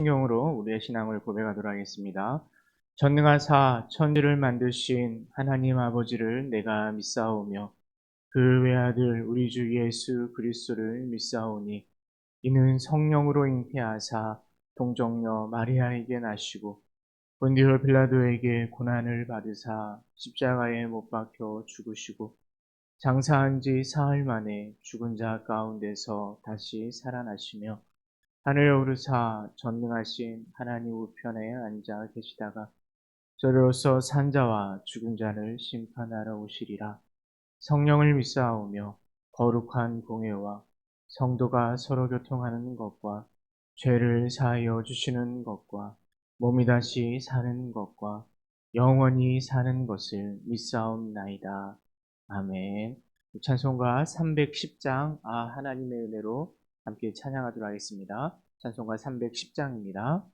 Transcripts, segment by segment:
성경으로 우리의 신앙을 고백하도록 하겠습니다. 전능하사 천지를 만드신 하나님 아버지를 내가 믿사오며 그 외아들 우리 주 예수 그리스도를 믿사오니 이는 성령으로 잉태하사 동정녀 마리아에게 나시고 본디오 빌라도에게 고난을 받으사 십자가에 못 박혀 죽으시고 장사한 지 사흘 만에 죽은 자 가운데서 다시 살아나시며 하늘에 오르사 전능하신 하나님 우편에 앉아 계시다가 저로서 산자와 죽은 자를 심판하러 오시리라. 성령을 믿사오며 거룩한 공회와 성도가 서로 교통하는 것과 죄를 사하여 주시는 것과 몸이 다시 사는 것과 영원히 사는 것을 믿사옵나이다. 아멘. 찬송가 310장 하나님의 은혜로 함께 찬양하도록 하겠습니다. 찬송가 310장입니다.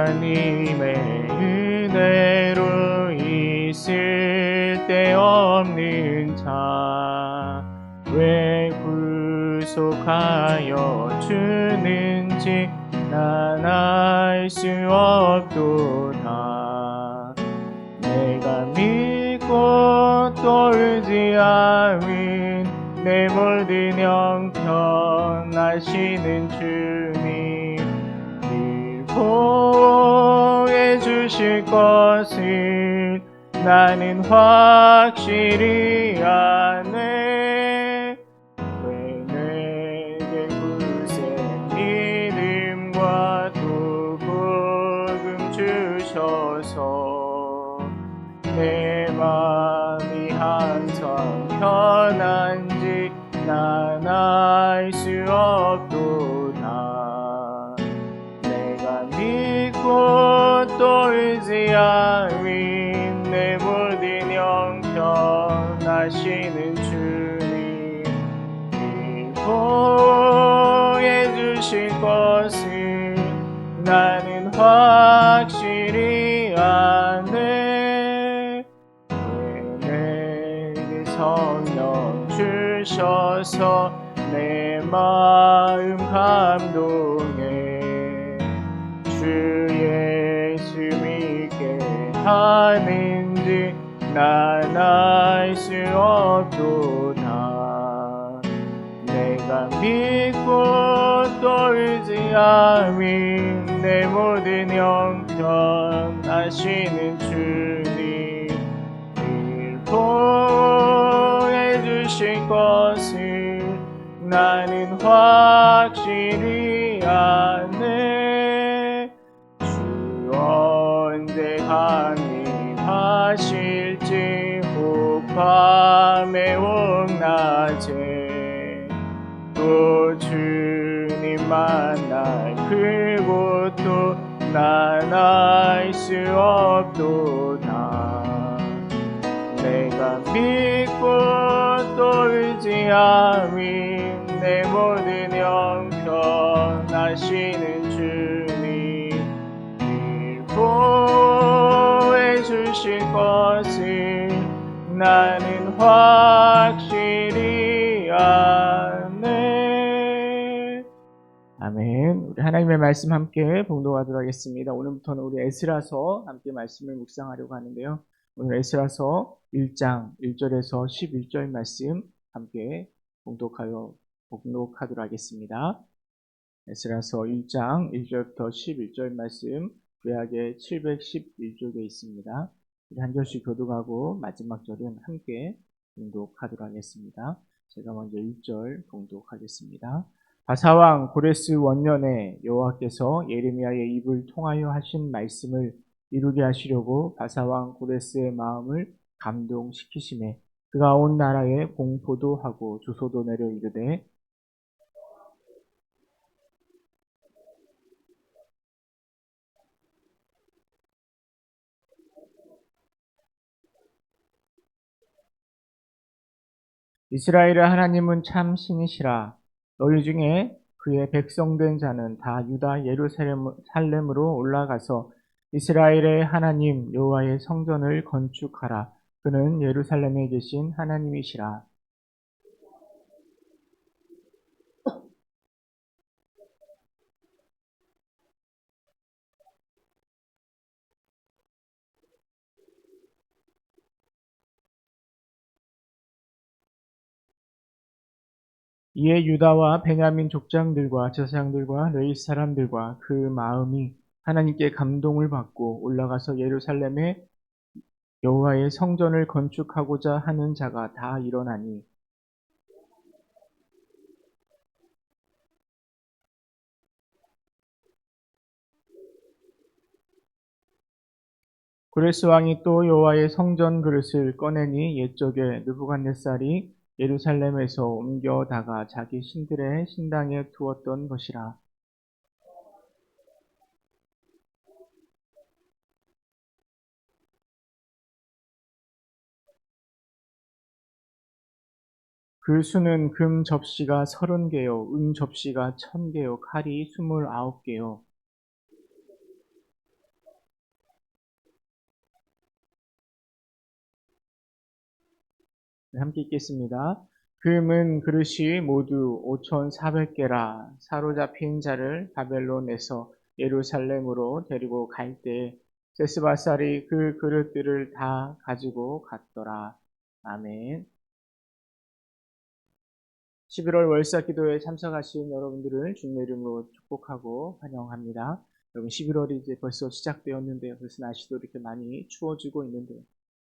하나님의 은혜로 있을 데 없는 자 왜 구속하여 주는지 난 알 수 없도다. 내가 믿고 또 의지하는 내 모든 형편 아시는 주님 늘 보호해 주실 것을 나는 확실히 아네. 왜 내게 굳세 믿음과 또 복음 주셔서 내 마음이 항상 편한지 난 알 수 없도다. 내가 믿고 또 의지하는 내 모든 형편 아시는 주님 늘 보호해 주실 것을 나는 확실히 아네. 왜 내게 성령 주셔서 내 마음 감동해 주 예수 믿게 하는지 난 알 수 없도다. 내가 믿고 또 의지하는 내 모든 형편 아시는 주님 늘 보호해 주실 것을 나는 확실히 아네. 주 언제 강림하실지 혹밤에 옥낮에 또 주님 만날 그곳도 난 알 수 없도다. 내가 믿고 또 의지하는 내 모든 형편 아시는 주님 늘 보호해 주실 것을 나는 확실히 아네. 아멘. 우리 하나님의 말씀 함께 봉독하도록 하겠습니다. 오늘부터는 우리 에스라서 함께 말씀을 묵상하려고 하는데요. 오늘 에스라서 1장 1절에서 11절 말씀 함께 봉독하도록 하겠습니다. 에스라서 1장 1절부터 11절 말씀 구약의 711쪽에 있습니다. 우리 한 절씩 교독하고 마지막 절은 함께 봉독하도록 하겠습니다. 제가 먼저 1절 봉독하겠습니다. 바사왕 고레스 원년에 여호와께서 예레미야의 입을 통하여 하신 말씀을 이루게 하시려고 바사왕 고레스의 마음을 감동시키심에 그가 온 나라에 공포도 하고 주소도 내려 이르되 이스라엘의 하나님은 참 신이시라. 너희 중에 그의 백성된 자는 다 유다 예루살렘으로 올라가서 이스라엘의 하나님 여호와의 성전을 건축하라. 그는 예루살렘에 계신 하나님이시라. 이에 유다와 베냐민 족장들과 제사장들과 레위 사람들과 그 마음이 하나님께 감동을 받고 올라가서 예루살렘에 여호와의 성전을 건축하고자 하는 자가 다 일어나니 고레스 왕이 또 여호와의 성전 그릇을 꺼내니 옛적에 느부갓네살이 예루살렘에서 옮겨다가 자기 신들의 신당에 두었던 것이라. 그 수는 금 접시가 30개요, 은 접시가 1000개요, 칼이 29개요. 네, 함께 읽겠습니다. 금은 그릇이 모두 5,400개라. 사로잡힌 자를 바벨론에서 예루살렘으로 데리고 갈 때 세스바살이 그 그릇들을 다 가지고 갔더라. 아멘. 11월 월사 기도에 참석하신 여러분들을 주님의 이름으로 축복하고 환영합니다. 여러분 11월이 이제 벌써 시작되었는데요. 벌써 날씨도 이렇게 많이 추워지고 있는데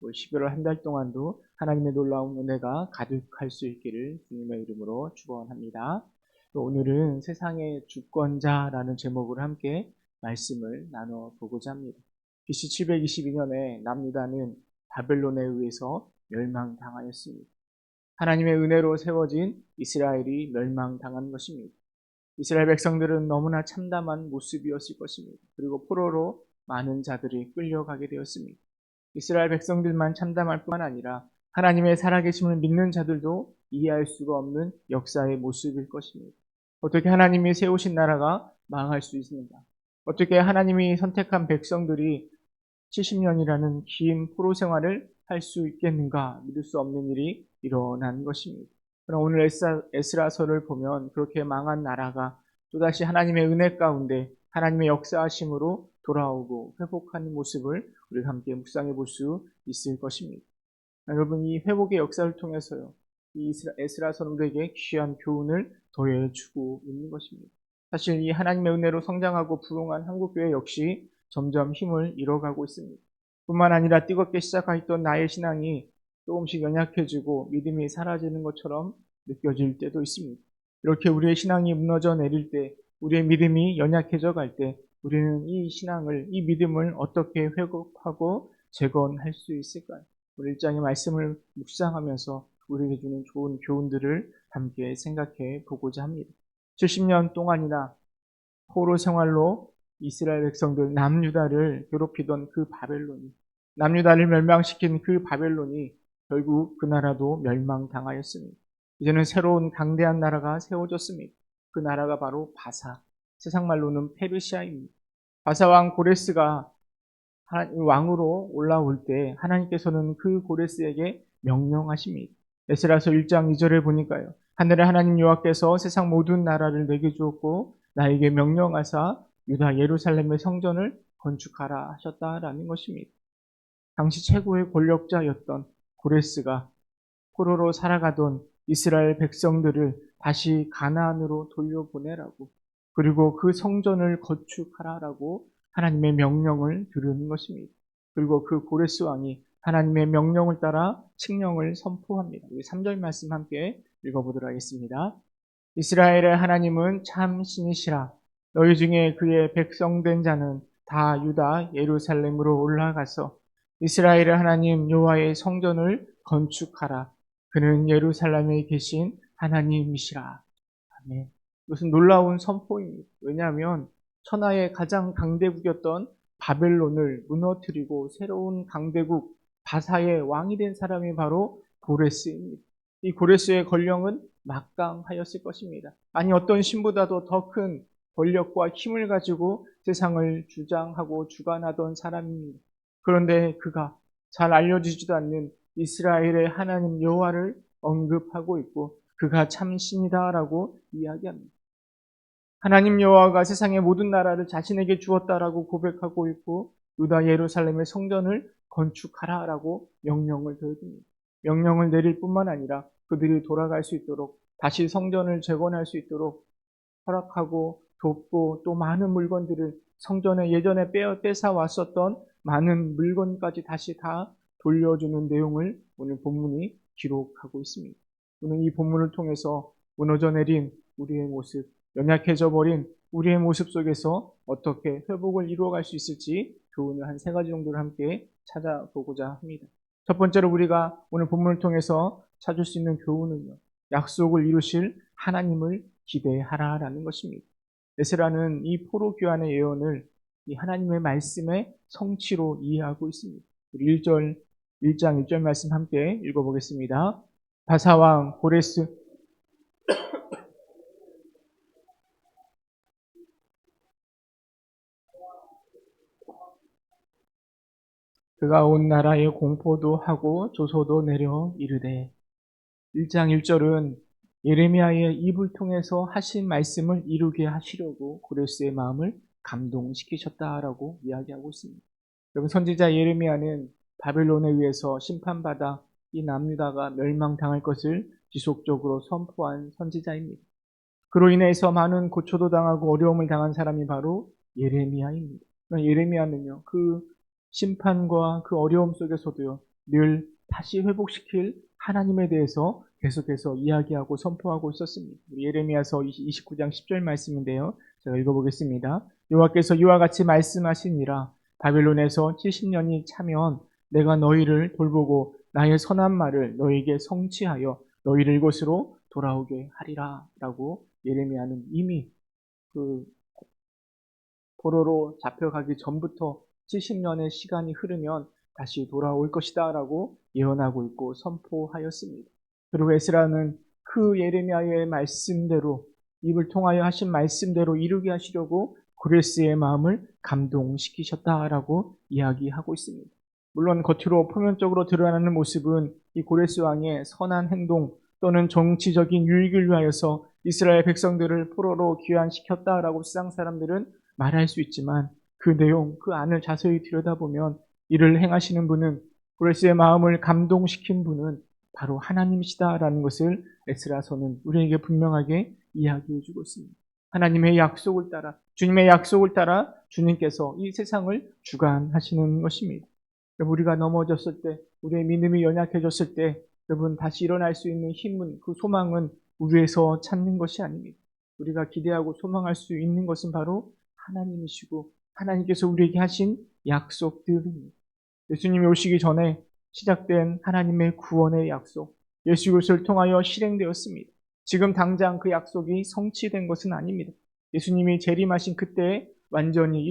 11월 한 달 동안도 하나님의 놀라운 은혜가 가득할 수 있기를 주님의 이름으로 축원합니다. 오늘은 세상의 주권자라는 제목으로 함께 말씀을 나눠보고자 합니다. BC 722년에 남유다는 바벨론에 의해서 멸망당하였습니다. 하나님의 은혜로 세워진 이스라엘이 멸망당한 것입니다. 이스라엘 백성들은 너무나 참담한 모습이었을 것입니다. 그리고 포로로 많은 자들이 끌려가게 되었습니다. 이스라엘 백성들만 참담할 뿐만 아니라 하나님의 살아계심을 믿는 자들도 이해할 수가 없는 역사의 모습일 것입니다. 어떻게 하나님이 세우신 나라가 망할 수 있는가? 어떻게 하나님이 선택한 백성들이 70년이라는 긴 포로 생활을 할 수 있겠는가 믿을 수 없는 일이 일어난 것입니다. 그러나 오늘 에스라서를 보면 그렇게 망한 나라가 또다시 하나님의 은혜 가운데 하나님의 역사하심으로 돌아오고 회복하는 모습을 우리가 함께 묵상해 볼 수 있을 것입니다. 여러분 이 회복의 역사를 통해서요. 이 에스라서는 우리에게 귀한 교훈을 더해주고 있는 것입니다. 사실 이 하나님의 은혜로 성장하고 부흥한 한국교회 역시 점점 힘을 잃어가고 있습니다. 뿐만 아니라 뜨겁게 시작하였던 나의 신앙이 조금씩 연약해지고 믿음이 사라지는 것처럼 느껴질 때도 있습니다. 이렇게 우리의 신앙이 무너져 내릴 때, 우리의 믿음이 연약해져 갈 때, 우리는 이 신앙을, 이 믿음을 어떻게 회복하고 재건할 수 있을까요? 우리 일장의 말씀을 묵상하면서 우리에게 주는 좋은 교훈들을 함께 생각해 보고자 합니다. 70년 동안이나 포로 생활로 이스라엘 백성들 남유다를 괴롭히던 그 바벨론이, 남유다를 멸망시킨 그 바벨론이 결국 그 나라도 멸망당하였습니다. 이제는 새로운 강대한 나라가 세워졌습니다. 그 나라가 바로 바사, 세상말로는 페르시아입니다. 바사 왕 고레스가 왕으로 올라올 때 하나님께서는 그 고레스에게 명령하십니다. 에스라서 1장 2절에 보니까요. 하늘의 하나님 여호와께서 세상 모든 나라를 내게 주었고 나에게 명령하사 유다 예루살렘의 성전을 건축하라 하셨다라는 것입니다. 당시 최고의 권력자였던 고레스가 포로로 살아가던 이스라엘 백성들을 다시 가나안으로 돌려보내라고, 그리고 그 성전을 건축하라라고 하나님의 명령을 들은 것입니다. 그리고 그 고레스 왕이 하나님의 명령을 따라 칙령을 선포합니다. 우리 3절 말씀 함께 읽어보도록 하겠습니다. 이스라엘의 하나님은 참 신이시라. 너희 중에 그의 백성된 자는 다 유다 예루살렘으로 올라가서 이스라엘의 하나님 여호와의 성전을 건축하라. 그는 예루살렘에 계신 하나님이시라. 아멘. 이것은 놀라운 선포입니다. 왜냐하면 천하의 가장 강대국이었던 바벨론을 무너뜨리고 새로운 강대국 바사의 왕이 된 사람이 바로 고레스입니다. 이 고레스의 권력은 막강하였을 것입니다. 아니 어떤 신보다도 더 큰 권력과 힘을 가지고 세상을 주장하고 주관하던 사람입니다. 그런데 그가 잘 알려지지도 않는 이스라엘의 하나님 여호와를 언급하고 있고 그가 참 신이다라고 이야기합니다. 하나님 여호와가 세상의 모든 나라를 자신에게 주었다라고 고백하고 있고 유다 예루살렘의 성전을 건축하라라고 명령을 내립니다. 명령을 내릴 뿐만 아니라 그들이 돌아갈 수 있도록 다시 성전을 재건할 수 있도록 허락하고 돕고 또 많은 물건들을 성전에 예전에 뺏어 왔었던 많은 물건까지 다시 다 돌려주는 내용을 오늘 본문이 기록하고 있습니다. 오늘 이 본문을 통해서 무너져 내린 우리의 모습, 연약해져 버린 우리의 모습 속에서 어떻게 회복을 이루어갈 수 있을지 교훈을 한 3가지 정도를 함께 찾아보고자 합니다. 첫 번째로 우리가 오늘 본문을 통해서 찾을 수 있는 교훈은요, 약속을 이루실 하나님을 기대하라라는 것입니다. 에스라는 이 포로 교환의 예언을 이 하나님의 말씀의 성취로 이해하고 있습니다. 우리 1장 1절 말씀 함께 읽어보겠습니다. 바사왕 고레스 그가 온 나라에 공포도 하고 조소도 내려 이르되 1장 1절은 예레미야의 입을 통해서 하신 말씀을 이루게 하시려고 고레스의 마음을 감동시키셨다라고 이야기하고 있습니다. 여러분 선지자 예레미야는 바벨론에 의해서 심판받아 이 남유다가 멸망당할 것을 지속적으로 선포한 선지자입니다. 그로 인해서 많은 고초도 당하고 어려움을 당한 사람이 바로 예레미야입니다. 예레미야는요, 그 심판과 그 어려움 속에서도요, 늘 다시 회복시킬 하나님에 대해서 계속해서 이야기하고 선포하고 있었습니다. 예레미야서 29장 10절 말씀인데요. 제가 읽어보겠습니다. 여호와께서 이와 같이 말씀하시니라. 바벨론에서 70년이 차면 내가 너희를 돌보고 나의 선한 말을 너희에게 성취하여 너희를 이곳으로 돌아오게 하리라 라고 예레미야는 이미 그 포로로 잡혀가기 전부터 70년의 시간이 흐르면 다시 돌아올 것이다 라고 예언하고 있고 선포하였습니다. 그리고 에스라는 그 예레미야의 말씀대로 입을 통하여 하신 말씀대로 이루게 하시려고 고레스의 마음을 감동시키셨다라고 이야기하고 있습니다. 물론 겉으로 표면적으로 드러나는 모습은 이 고레스 왕의 선한 행동 또는 정치적인 유익을 위하여서 이스라엘 백성들을 포로로 귀환시켰다라고 세상 사람들은 말할 수 있지만 그 내용, 그 안을 자세히 들여다보면 이를 행하시는 분은 고레스의 마음을 감동시킨 분은 바로 하나님이시다라는 것을 에스라서는 우리에게 분명하게 이야기해 주고 있습니다. 하나님의 약속을 따라 주님의 약속을 따라 주님께서 이 세상을 주관하시는 것입니다. 우리가 넘어졌을 때 우리의 믿음이 연약해졌을 때 여러분 다시 일어날 수 있는 힘은 그 소망은 우리에서 찾는 것이 아닙니다. 우리가 기대하고 소망할 수 있는 것은 바로 하나님이시고 하나님께서 우리에게 하신 약속들입니다. 예수님이 오시기 전에 시작된 하나님의 구원의 약속, 예수 그리스도를 통하여 실행되었습니다. 지금 당장 그 약속이 성취된 것은 아닙니다. 예수님이 재림하신 그때에 완전히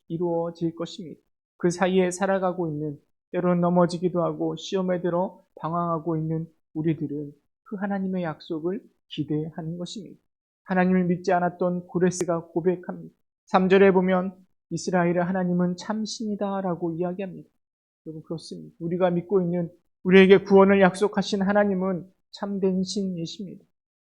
이루어질 것입니다. 그 사이에 살아가고 있는 때로는 넘어지기도 하고 시험에 들어 방황하고 있는 우리들은 그 하나님의 약속을 기대하는 것입니다. 하나님을 믿지 않았던 고레스가 고백합니다. 3절에 보면 이스라엘의 하나님은 참신이다라고 이야기합니다. 여러분 그렇습니다. 우리가 믿고 있는 우리에게 구원을 약속하신 하나님은 참된 신이십니다.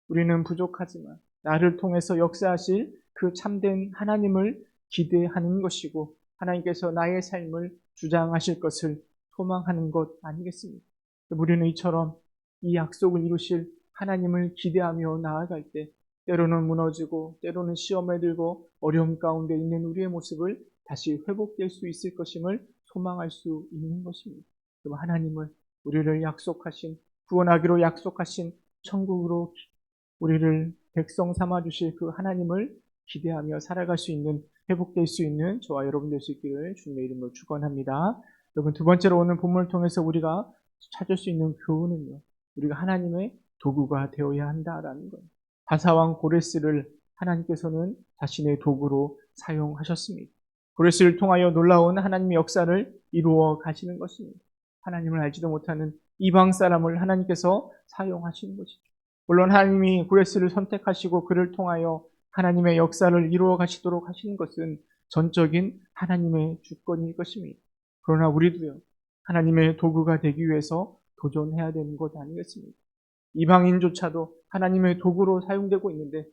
우리는 부족하지만 나를 통해서 역사하실 그 참된 하나님을 기대하는 것이고 하나님께서 나의 삶을 주장하실 것을 소망하는 것 아니겠습니까? 우리는 이처럼 이 약속을 이루실 하나님을 기대하며 나아갈 때 때로는 무너지고 때로는 시험에 들고 어려움 가운데 있는 우리의 모습을 다시 회복될 수 있을 것임을 소망할 수 있는 것입니다. 하나님을 우리를 약속하신 구원하기로 약속하신 천국으로 우리를 백성 삼아 주실 그 하나님을 기대하며 살아갈 수 있는 회복될 수 있는 저와 여러분 될 수 있기를 주님의 이름으로 축원합니다. 여러분 두 번째로 오늘 본문을 통해서 우리가 찾을 수 있는 교훈은요. 우리가 하나님의 도구가 되어야 한다라는 거예요. 바사왕 고레스를 하나님께서는 자신의 도구로 사용하셨습니다. 고레스를 통하여 놀라운 하나님의 역사를 이루어 가시는 것입니다. 하나님을 알지도 못하는 이방 사람을 하나님께서 사용하시는 것이죠. 물론 하나님이 고레스를 선택하시고 그를 통하여 하나님의 역사를 이루어 가시도록 하시는 것은 전적인 하나님의 주권일 것입니다. 그러나 우리도요, 하나님의 도구가 되기 위해서 도전해야 되는 것 아니겠습니까? 이방인조차도 하나님의 도구로 사용되고 있는데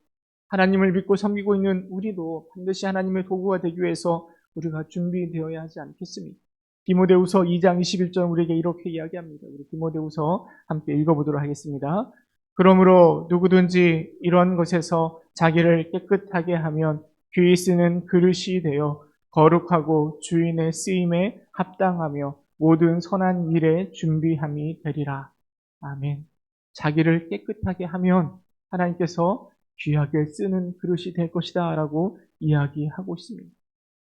하나님을 믿고 섬기고 있는 우리도 반드시 하나님의 도구가 되기 위해서 우리가 준비되어야 하지 않겠습니까? 디모데후서 2장 21절 우리에게 이렇게 이야기합니다. 우리 디모데후서 함께 읽어보도록 하겠습니다. 그러므로 누구든지 이런 것에서 자기를 깨끗하게 하면 귀히 쓰는 그릇이 되어 거룩하고 주인의 쓰임에 합당하며 모든 선한 일에 준비함이 되리라. 아멘. 자기를 깨끗하게 하면 하나님께서 귀하게 쓰는 그릇이 될 것이다 라고 이야기하고 있습니다.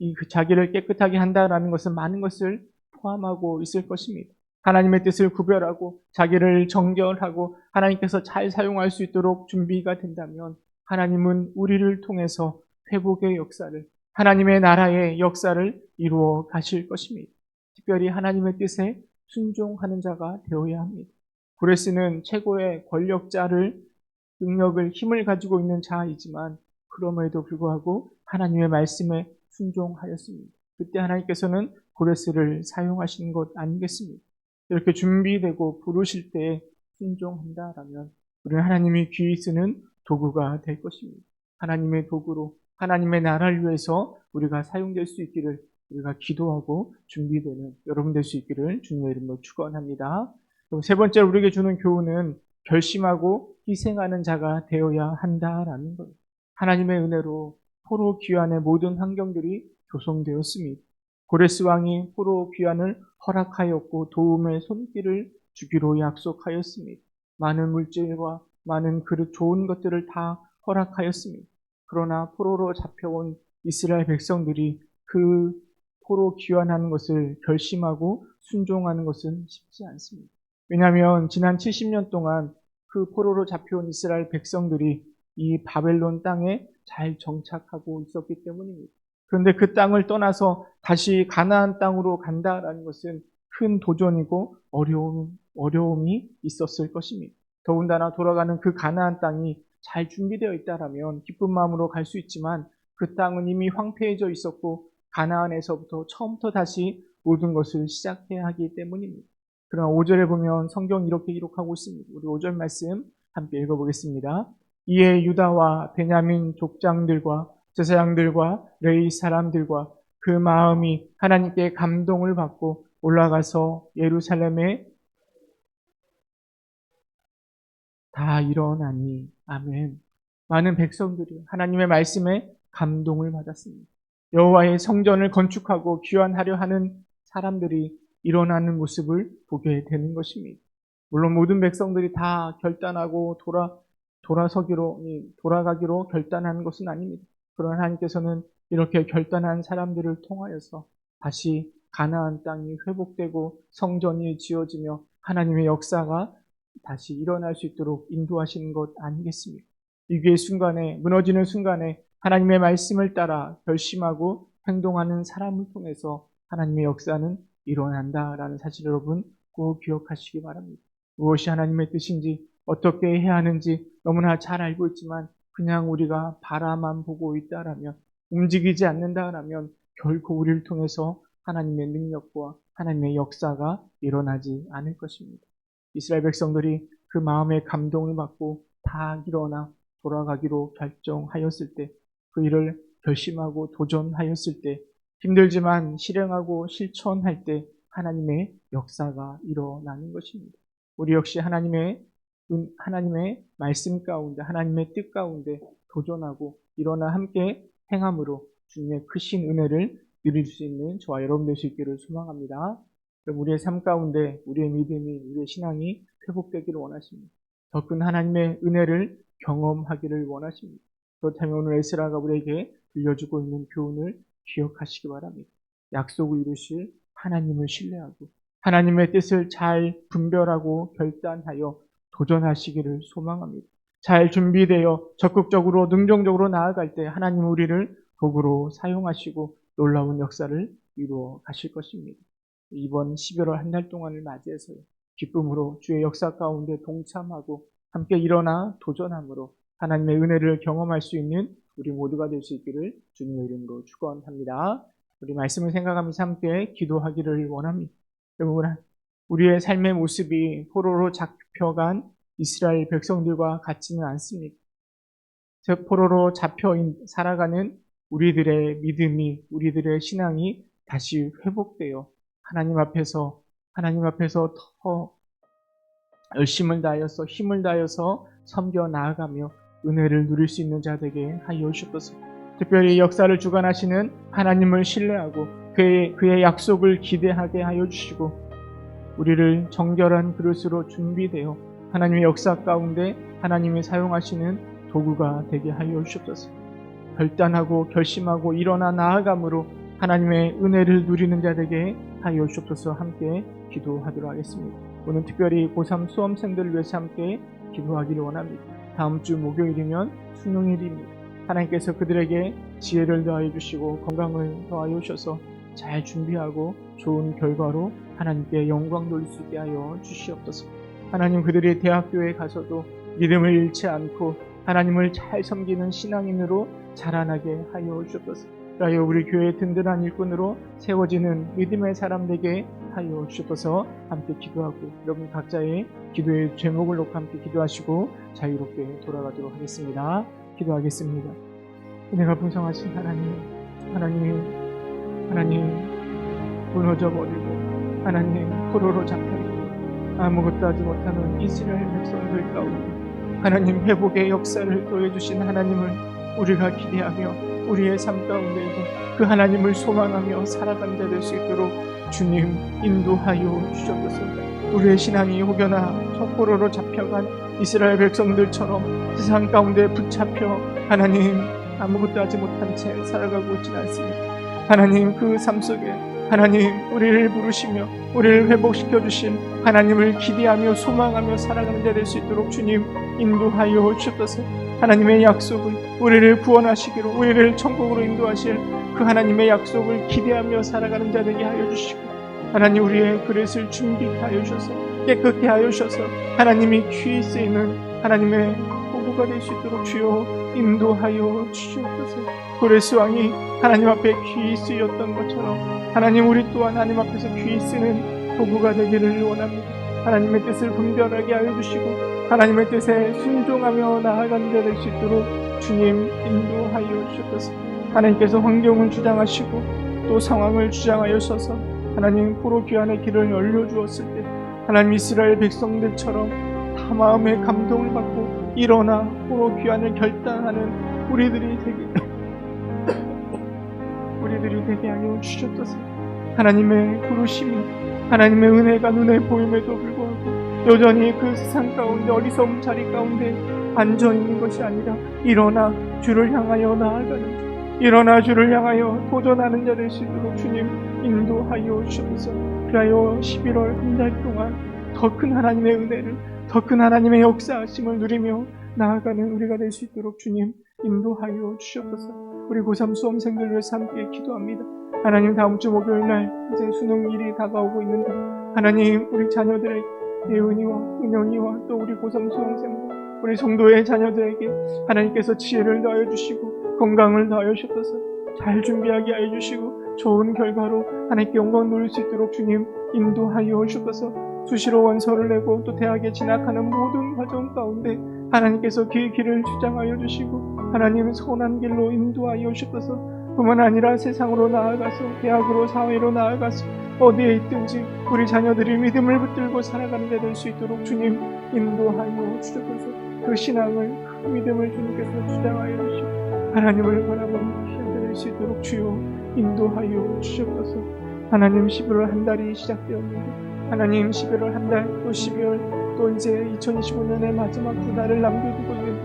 이 자기를 깨끗하게 한다라는 것은 많은 것을 포함하고 있을 것입니다. 하나님의 뜻을 구별하고 자기를 정결하고 하나님께서 잘 사용할 수 있도록 준비가 된다면 하나님은 우리를 통해서 회복의 역사를, 하나님의 나라의 역사를 이루어 가실 것입니다. 특별히 하나님의 뜻에 순종하는 자가 되어야 합니다. 고레스는 최고의 권력자를, 능력을, 힘을 가지고 있는 자이지만 그럼에도 불구하고 하나님의 말씀에 순종하였습니다. 그때 하나님께서는 고레스를 사용하시는 것 아니겠습니까? 이렇게 준비되고 부르실 때에 순종한다라면 우리는 하나님이 귀히 쓰는 도구가 될 것입니다. 하나님의 도구로 하나님의 나라를 위해서 우리가 사용될 수 있기를 우리가 기도하고 준비되는 여러분 될 수 있기를 주님의 이름으로 축원합니다. 세 번째로 우리에게 주는 교훈은 결심하고 희생하는 자가 되어야 한다라는 것. 하나님의 은혜로 포로 귀환의 모든 환경들이 조성되었습니다. 고레스 왕이 포로 귀환을 허락하였고 도움의 손길을 주기로 약속하였습니다. 많은 물질과 많은 그릇 좋은 것들을 다 허락하였습니다. 그러나 포로로 잡혀온 이스라엘 백성들이 그 포로 귀환하는 것을 결심하고 순종하는 것은 쉽지 않습니다. 왜냐하면 지난 70년 동안 그 포로로 잡혀온 이스라엘 백성들이 이 바벨론 땅에 잘 정착하고 있었기 때문입니다. 그런데 그 땅을 떠나서 다시 가나안 땅으로 간다라는 것은 큰 도전이고 어려움이 있었을 것입니다. 더군다나 돌아가는 그 가나안 땅이 잘 준비되어 있다라면 기쁜 마음으로 갈 수 있지만 그 땅은 이미 황폐해져 있었고 가나안에서부터 처음부터 다시 모든 것을 시작해야 하기 때문입니다. 그러나 5절에 보면 성경이 이렇게 기록하고 있습니다. 우리 5절 말씀 함께 읽어보겠습니다. 이에 유다와 베냐민 족장들과 제사장들과 레위 사람들과 그 마음이 하나님께 감동을 받고 올라가서 예루살렘에 다 일어나니 아멘. 많은 백성들이 하나님의 말씀에 감동을 받았습니다. 여호와의 성전을 건축하고 귀환하려 하는 사람들이 일어나는 모습을 보게 되는 것입니다. 물론 모든 백성들이 다 결단하고 돌아가기로 결단하는 것은 아닙니다. 그러나 하나님께서는 이렇게 결단한 사람들을 통하여서 다시 가나안 땅이 회복되고 성전이 지어지며 하나님의 역사가 다시 일어날 수 있도록 인도하시는 것 아니겠습니까? 위기의 순간에, 무너지는 순간에 하나님의 말씀을 따라 결심하고 행동하는 사람을 통해서 하나님의 역사는 일어난다라는 사실 여러분 꼭 기억하시기 바랍니다. 무엇이 하나님의 뜻인지 어떻게 해야 하는지 너무나 잘 알고 있지만 그냥 우리가 바라만 보고 있다라면 움직이지 않는다라면 결코 우리를 통해서 하나님의 능력과 하나님의 역사가 일어나지 않을 것입니다. 이스라엘 백성들이 그 마음의 감동을 받고 다 일어나 돌아가기로 결정하였을 때, 그 일을 결심하고 도전하였을 때, 힘들지만 실행하고 실천할 때 하나님의 역사가 일어나는 것입니다. 우리 역시 하나님의 말씀 가운데, 하나님의 뜻 가운데 도전하고 일어나 함께 행함으로 주님의 크신 은혜를 누릴 수 있는 저와 여러분 될 수 있기를 소망합니다. 우리의 삶 가운데 우리의 믿음이, 우리의 신앙이 회복되기를 원하십니다. 더 큰 하나님의 은혜를 경험하기를 원하십니다. 그렇다면 오늘 에스라가 우리에게 들려주고 있는 교훈을 기억하시기 바랍니다. 약속을 이루실 하나님을 신뢰하고 하나님의 뜻을 잘 분별하고 결단하여 도전하시기를 소망합니다. 잘 준비되어 적극적으로 능동적으로 나아갈 때 하나님 우리를 도구로 사용하시고 놀라운 역사를 이루어 가실 것입니다. 이번 11월 한 달 동안을 맞이해서 기쁨으로 주의 역사 가운데 동참하고 함께 일어나 도전함으로 하나님의 은혜를 경험할 수 있는 우리 모두가 될 수 있기를 주님의 이름으로 축원합니다. 우리 말씀을 생각하면서 함께 기도하기를 원합니다. 여러분, 우리의 삶의 모습이 포로로 잡혀간 이스라엘 백성들과 같지는 않습니다. 포로로 잡혀 살아가는 우리들의 믿음이, 우리들의 신앙이 다시 회복되어 하나님 앞에서 더 열심을 다하여서 힘을 다하여서 섬겨 나아가며 은혜를 누릴 수 있는 자 되게 하여 주옵소서. 특별히 역사를 주관하시는 하나님을 신뢰하고 그의 약속을 기대하게 하여 주시고 우리를 정결한 그릇으로 준비되어 하나님의 역사 가운데 하나님이 사용하시는 도구가 되게 하여 주옵소서. 결단하고 결심하고 일어나 나아감으로 하나님의 은혜를 누리는 자 되게 하여 주옵소서. 함께 기도하도록 하겠습니다. 오늘 특별히 고3 수험생들을 위해서 함께 기도하기를 원합니다. 다음 주 목요일이면 수능일입니다. 하나님께서 그들에게 지혜를 더하여 주시고 건강을 더하여 주셔서 잘 준비하고 좋은 결과로 하나님께 영광 돌릴 수 있게 하여 주시옵소서. 하나님, 그들이 대학교에 가서도 믿음을 잃지 않고 하나님을 잘 섬기는 신앙인으로 자라나게 하여 주옵소서. 그리하여 우리 교회의 든든한 일꾼으로 세워지는 믿음의 사람 되게 하여 주옵소서. 함께 기도하고 여러분 각자의 기도의 제목을 놓고 함께 기도하시고 자유롭게 돌아가도록 하겠습니다. 기도하겠습니다. 은혜가 풍성하신 하나님 무너져 버리고 하나님 포로로 잡혀있고 아무것도 하지 못하는 이스라엘 백성들 가운데 하나님 회복의 역사를 보여주신 하나님을 우리가 기대하며 우리의 삶 가운데에도 그 하나님을 소망하며 살아가는 자 될 수 있도록 주님 인도하여 주셔서 우리의 신앙이 혹여나 저 포로로 잡혀간 이스라엘 백성들처럼 세상 가운데 붙잡혀 하나님 아무것도 하지 못한 채 살아가고 있지는 않습니다. 하나님, 그 삶 속에 하나님 우리를 부르시며 우리를 회복시켜 주신 하나님을 기대하며 소망하며 살아가는 자 될 수 있도록 주님 인도하여 주옵소서. 하나님의 약속을 우리를 구원하시기로 우리를 천국으로 인도하실 그 하나님의 약속을 기대하며 살아가는 자 되게 하여 주시고 하나님 우리의 그릇을 준비하여 주셔서 깨끗게 하여 주셔서 하나님이 귀히 쓰이는 하나님의 도구가 될 수 있도록 주여 인도하여 주시옵소서. 고레스 왕이 하나님 앞에 귀히 쓰였던 것처럼 하나님 우리 또한 하나님 앞에서 귀히 쓰는 도구가 되기를 원합니다. 하나님의 뜻을 분별하게 하여 주시고 하나님의 뜻에 순종하며 나아가는 자 될 수 있도록 주님 인도하여 주옵소서. 하나님께서 환경을 주장하시고 또 상황을 주장하여셔서 하나님 포로 귀환의 길을 열려주었을 때 하나님 이스라엘 백성들처럼 다 마음의 감동을 받고 일어나 포로 귀환을 결단하는 우리들이 되게 하여 주셨소서. 하나님의 부르심이 하나님의 은혜가 눈에 보임에도 불구하고 여전히 그 세상 가운데 어리석은 자리 가운데 앉아 있는 것이 아니라 일어나 주를 향하여 나아가는 일어나 주를 향하여 도전하는 자 될 수 있도록 주님 인도하여 주셔서 그리하여 11월 한 달 동안 더 큰 하나님의 은혜를 더 큰 하나님의 역사하심을 누리며 나아가는 우리가 될 수 있도록 주님 인도하여 주시옵소서. 우리 고3 수험생들을 위해서 함께 기도합니다. 하나님, 다음 주 목요일날 이제 수능일이 다가오고 있는데 하나님 우리 자녀들의 예은이와 은영이와 또 우리 고3 수험생들 우리 성도의 자녀들에게 하나님께서 지혜를 더하여 주시고 건강을 더하여 주셔서 잘 준비하게 하여 주시고 좋은 결과로 하나님께 영광 돌릴 수 있도록 주님 인도하여 주셔서 수시로 원서를 내고 또 대학에 진학하는 모든 과정 가운데 하나님께서 그 길을 주장하여 주시고 하나님의 선한 길로 인도하여 주셔서 뿐만 아니라 세상으로 나아가서 대학으로 사회로 나아가서 어디에 있든지 우리 자녀들이 믿음을 붙들고 살아가는 데 될 수 있도록 주님 인도하여 주셔서 그 신앙을 그 믿음을 주님께서 주장하여 주시고 하나님을 바라보는 시간 될 수 있도록 주여 인도하여 주시옵소서. 하나님, 11월 한 달이 시작되었는데 하나님 11월 한 달 또 12월 또 이제 2025년의 마지막 두 달을 남겨두고 있는데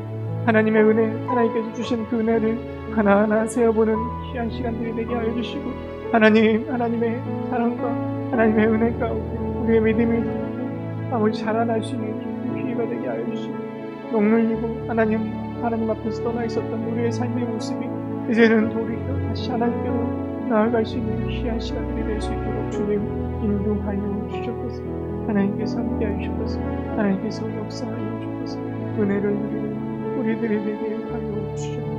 하나님의 은혜, 하나님께서 주신 그 은혜를 하나하나 세어보는 귀한 시간들이 되게 하여 주시고 하나님의 사랑과 하나님의 은혜 가운데 우리의 믿음이 아버지 자라날 수 있는 깊은 기회가 되게 하여 주시고 녹눌리고 하나님 앞에서 떠나 있었던 우리의 삶의 모습이 이제는 돌이켜 다시 하나님께로 나아갈 수 있는 귀한 시간들이 될 수 있도록 주님 인도하여 주셨소서. 하나님께서 함께하여 주셔서 하나님께서 역사하여 주셔서 은혜를 누리는 우리들이 되게 하여 주시옵소서.